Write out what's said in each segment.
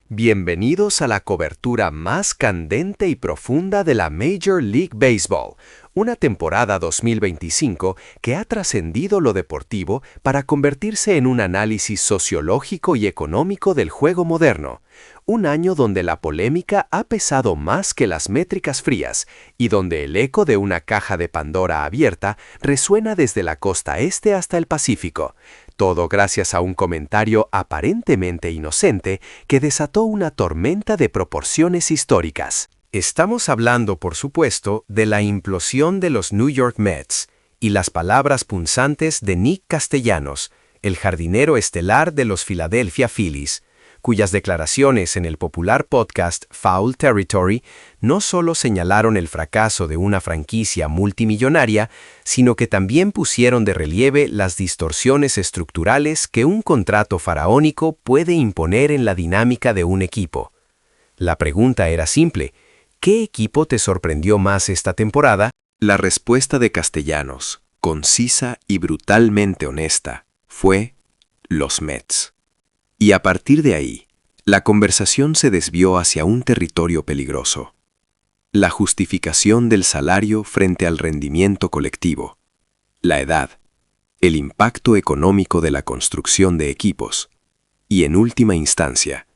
Bienvenidos a la cobertura más candente y profunda de la Major League Baseball, una temporada 2025 que ha trascendido lo deportivo para convertirse en un análisis sociológico y económico del juego moderno. Un año donde la polémica ha pesado más que las métricas frías y donde el eco de una caja de Pandora abierta resuena desde la costa este hasta el Pacífico. Todo gracias a un comentario aparentemente inocente que desató una tormenta de proporciones históricas. Estamos hablando, por supuesto, de la implosión de los New York Mets y las palabras punzantes de Nick Castellanos, el jardinero estelar de los Philadelphia Phillies, cuyas declaraciones en el popular podcast Foul Territory no solo señalaron el fracaso de una franquicia multimillonaria, sino que también pusieron de relieve las distorsiones estructurales que un contrato faraónico puede imponer en la dinámica de un equipo. La pregunta era simple: ¿qué equipo te sorprendió más esta temporada? La respuesta de Castellanos, concisa y brutalmente honesta, fue los Mets. Y a partir de ahí, la conversación se desvió hacia un territorio peligroso: la justificación del salario frente al rendimiento colectivo, la edad, el impacto económico de la construcción de equipos y, en última instancia,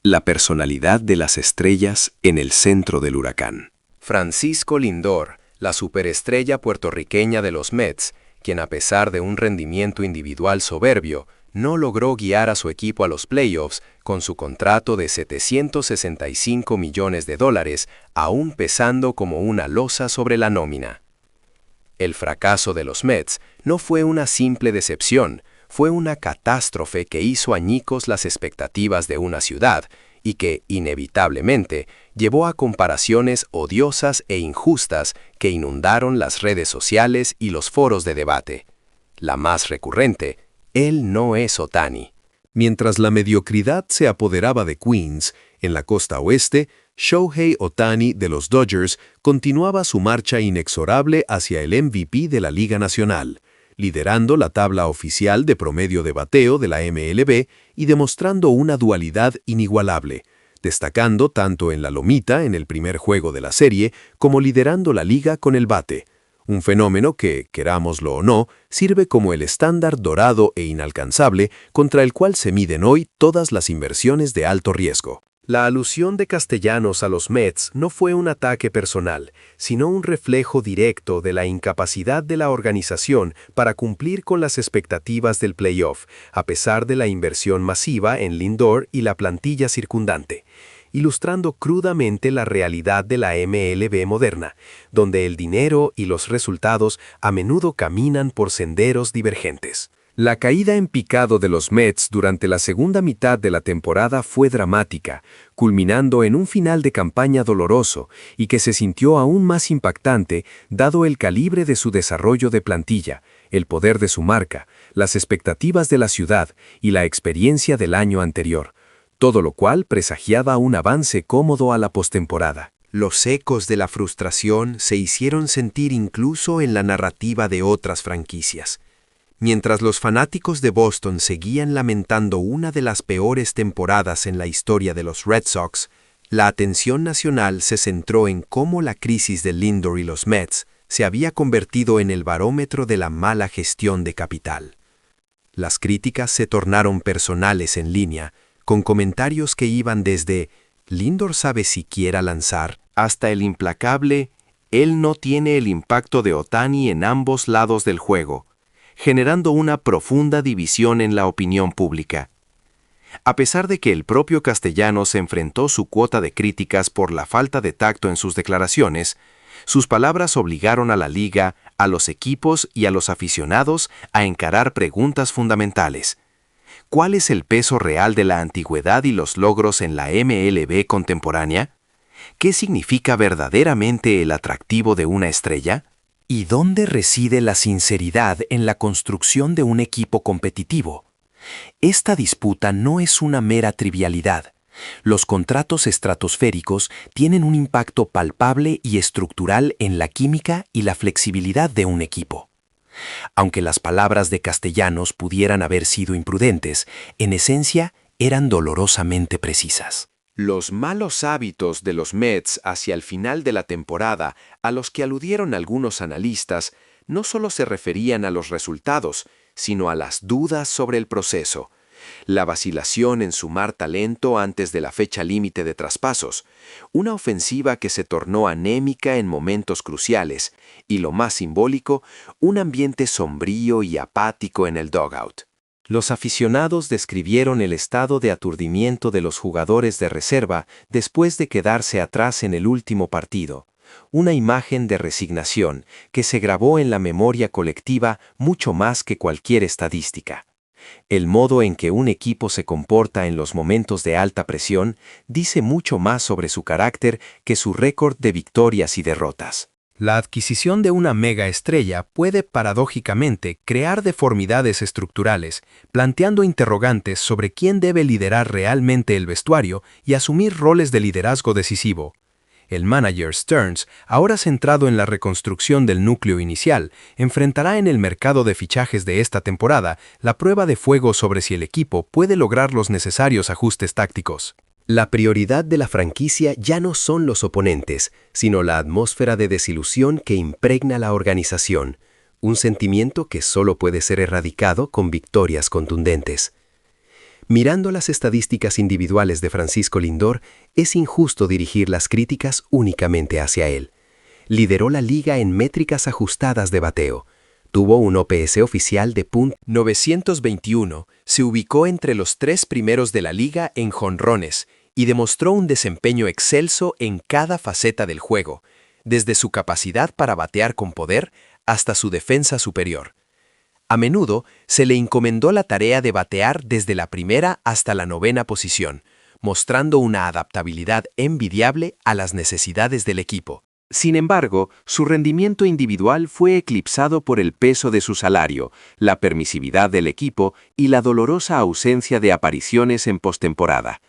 la personalidad de las estrellas en el centro del huracán. Francisco Lindor, la superestrella puertorriqueña de los Mets, quien a pesar de un rendimiento individual soberbio, no logró guiar a su equipo a los playoffs con su contrato de $765 millones, aún pesando como una losa sobre la nómina. El fracaso de los Mets no fue una simple decepción, fue una catástrofe que hizo añicos las expectativas de una ciudad y que, inevitablemente, llevó a comparaciones odiosas e injustas que inundaron las redes sociales y los foros de debate. La más recurrente: él no es Ohtani. Mientras la mediocridad se apoderaba de Queens, en la costa oeste, Shohei Ohtani de los Dodgers continuaba su marcha inexorable hacia el MVP de la Liga Nacional, liderando la tabla oficial de promedio de bateo de la MLB y demostrando una dualidad inigualable, destacando tanto en la lomita en el primer juego de la serie como liderando la liga con el bate. Un fenómeno que, querámoslo o no, sirve como el estándar dorado e inalcanzable contra el cual se miden hoy todas las inversiones de alto riesgo. La alusión de Castellanos a los Mets no fue un ataque personal, sino un reflejo directo de la incapacidad de la organización para cumplir con las expectativas del playoff, a pesar de la inversión masiva en Lindor y la plantilla circundante, ilustrando crudamente la realidad de la MLB moderna, donde el dinero y los resultados a menudo caminan por senderos divergentes. La caída en picado de los Mets durante la segunda mitad de la temporada fue dramática, culminando en un final de campaña doloroso y que se sintió aún más impactante dado el calibre de su desarrollo de plantilla, el poder de su marca, las expectativas de la ciudad y la experiencia del año anterior, todo lo cual presagiaba un avance cómodo a la postemporada. Los ecos de la frustración se hicieron sentir incluso en la narrativa de otras franquicias. Mientras los fanáticos de Boston seguían lamentando una de las peores temporadas en la historia de los Red Sox, la atención nacional se centró en cómo la crisis de Lindor y los Mets se había convertido en el barómetro de la mala gestión de capital. Las críticas se tornaron personales en línea, con comentarios que iban desde «¿Lindor sabe siquiera lanzar?» hasta el implacable «Él no tiene el impacto de Ohtani en ambos lados del juego», generando una profunda división en la opinión pública. A pesar de que el propio Castellanos enfrentó su cuota de críticas por la falta de tacto en sus declaraciones, sus palabras obligaron a la liga, a los equipos y a los aficionados a encarar preguntas fundamentales. ¿Cuál es el peso real de la antigüedad y los logros en la MLB contemporánea? ¿Qué significa verdaderamente el atractivo de una estrella? ¿Y dónde reside la sinceridad en la construcción de un equipo competitivo? Esta disputa no es una mera trivialidad. Los contratos estratosféricos tienen un impacto palpable y estructural en la química y la flexibilidad de un equipo. Aunque las palabras de Castellanos pudieran haber sido imprudentes, en esencia eran dolorosamente precisas. Los malos hábitos de los Mets hacia el final de la temporada, a los que aludieron algunos analistas, no solo se referían a los resultados, sino a las dudas sobre el proceso. La vacilación en sumar talento antes de la fecha límite de traspasos, una ofensiva que se tornó anémica en momentos cruciales, y lo más simbólico, un ambiente sombrío y apático en el dugout. Los aficionados describieron el estado de aturdimiento de los jugadores de reserva después de quedarse atrás en el último partido, una imagen de resignación que se grabó en la memoria colectiva mucho más que cualquier estadística. El modo en que un equipo se comporta en los momentos de alta presión dice mucho más sobre su carácter que su récord de victorias y derrotas. La adquisición de una megaestrella puede paradójicamente crear deformidades estructurales, planteando interrogantes sobre quién debe liderar realmente el vestuario y asumir roles de liderazgo decisivo. El manager Stearns, ahora centrado en la reconstrucción del núcleo inicial, enfrentará en el mercado de fichajes de esta temporada la prueba de fuego sobre si el equipo puede lograr los necesarios ajustes tácticos. La prioridad de la franquicia ya no son los oponentes, sino la atmósfera de desilusión que impregna la organización, un sentimiento que solo puede ser erradicado con victorias contundentes. Mirando las estadísticas individuales de Francisco Lindor, es injusto dirigir las críticas únicamente hacia él. Lideró la liga en métricas ajustadas de bateo. Tuvo un OPS oficial de .921, se ubicó entre los 3 primeros de la liga en jonrones y demostró un desempeño excelso en cada faceta del juego, desde su capacidad para batear con poder hasta su defensa superior. A menudo se le encomendó la tarea de batear desde la primera hasta la 9ª posición, mostrando una adaptabilidad envidiable a las necesidades del equipo. Sin embargo, su rendimiento individual fue eclipsado por el peso de su salario, la permisividad del equipo y la dolorosa ausencia de apariciones en postemporada.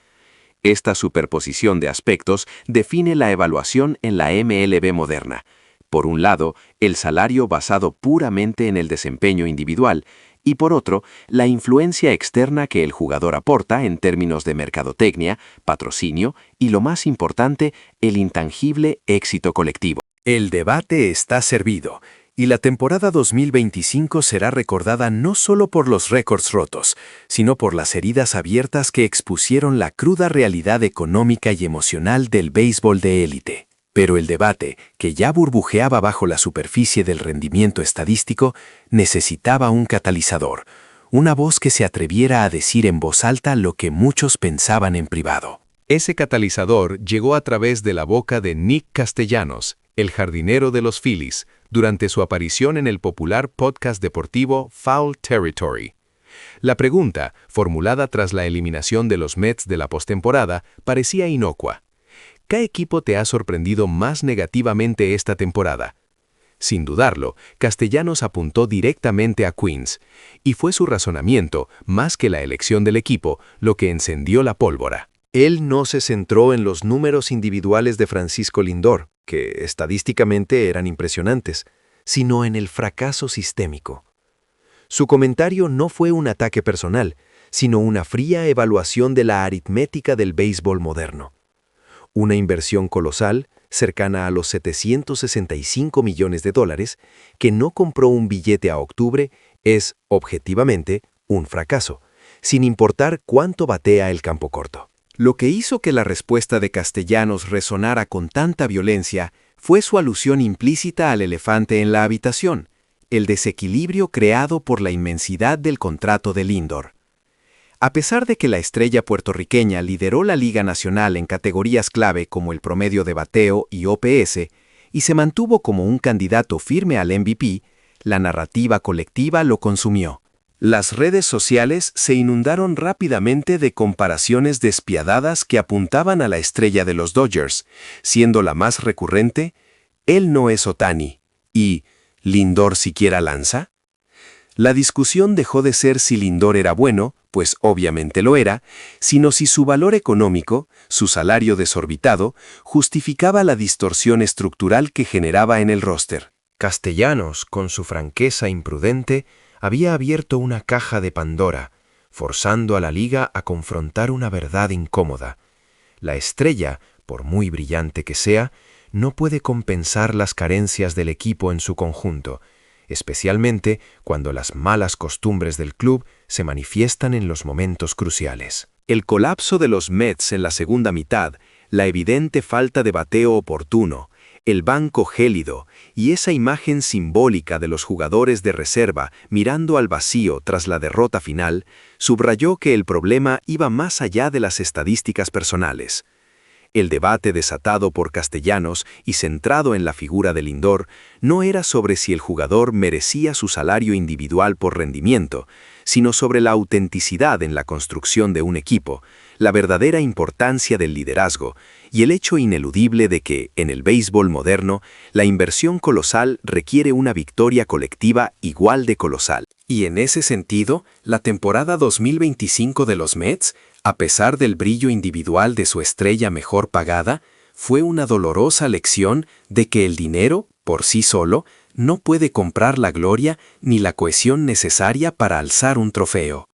Esta superposición de aspectos define la evaluación en la MLB moderna. Por un lado, el salario basado puramente en el desempeño individual, y por otro, la influencia externa que el jugador aporta en términos de mercadotecnia, patrocinio y, lo más importante, el intangible éxito colectivo. El debate está servido, y la temporada 2025 será recordada no solo por los récords rotos, sino por las heridas abiertas que expusieron la cruda realidad económica y emocional del béisbol de élite. Pero el debate, que ya burbujeaba bajo la superficie del rendimiento estadístico, necesitaba un catalizador, una voz que se atreviera a decir en voz alta lo que muchos pensaban en privado. Ese catalizador llegó a través de la boca de Nick Castellanos, el jardinero de los Phillies, durante su aparición en el popular podcast deportivo Foul Territory. La pregunta, formulada tras la eliminación de los Mets de la postemporada, parecía inocua. ¿Qué equipo te ha sorprendido más negativamente esta temporada? Sin dudarlo, Castellanos apuntó directamente a Queens, y fue su razonamiento, más que la elección del equipo, lo que encendió la pólvora. Él no se centró en los números individuales de Francisco Lindor, que estadísticamente eran impresionantes, sino en el fracaso sistémico. Su comentario no fue un ataque personal, sino una fría evaluación de la aritmética del béisbol moderno. Una inversión colosal, cercana a los $765 millones, que no compró un billete a octubre, es, objetivamente, un fracaso, sin importar cuánto batea el campo corto. Lo que hizo que la respuesta de Castellanos resonara con tanta violencia fue su alusión implícita al elefante en la habitación, el desequilibrio creado por la inmensidad del contrato de Lindor. A pesar de que la estrella puertorriqueña lideró la Liga Nacional en categorías clave como el promedio de bateo y OPS, y se mantuvo como un candidato firme al MVP, la narrativa colectiva lo consumió. Las redes sociales se inundaron rápidamente de comparaciones despiadadas que apuntaban a la estrella de los Dodgers, siendo la más recurrente, «Él no es Ohtani» y «¿Lindor siquiera lanza?». La discusión dejó de ser si Lindor era bueno, pues obviamente lo era, sino si su valor económico, su salario desorbitado, justificaba la distorsión estructural que generaba en el roster. Castellanos, con su franqueza imprudente, había abierto una caja de Pandora, forzando a la liga a confrontar una verdad incómoda. La estrella, por muy brillante que sea, no puede compensar las carencias del equipo en su conjunto, especialmente cuando las malas costumbres del club se manifiestan en los momentos cruciales. El colapso de los Mets en la segunda mitad, la evidente falta de bateo oportuno, el banco gélido y esa imagen simbólica de los jugadores de reserva mirando al vacío tras la derrota final, subrayó que el problema iba más allá de las estadísticas personales. El debate desatado por Castellanos y centrado en la figura de Lindor no era sobre si el jugador merecía su salario individual por rendimiento, sino sobre la autenticidad en la construcción de un equipo, la verdadera importancia del liderazgo y el hecho ineludible de que, en el béisbol moderno, la inversión colosal requiere una victoria colectiva igual de colosal. Y en ese sentido, la temporada 2025 de los Mets, a pesar del brillo individual de su estrella mejor pagada, fue una dolorosa lección de que el dinero, por sí solo, no puede comprar la gloria ni la cohesión necesaria para alzar un trofeo.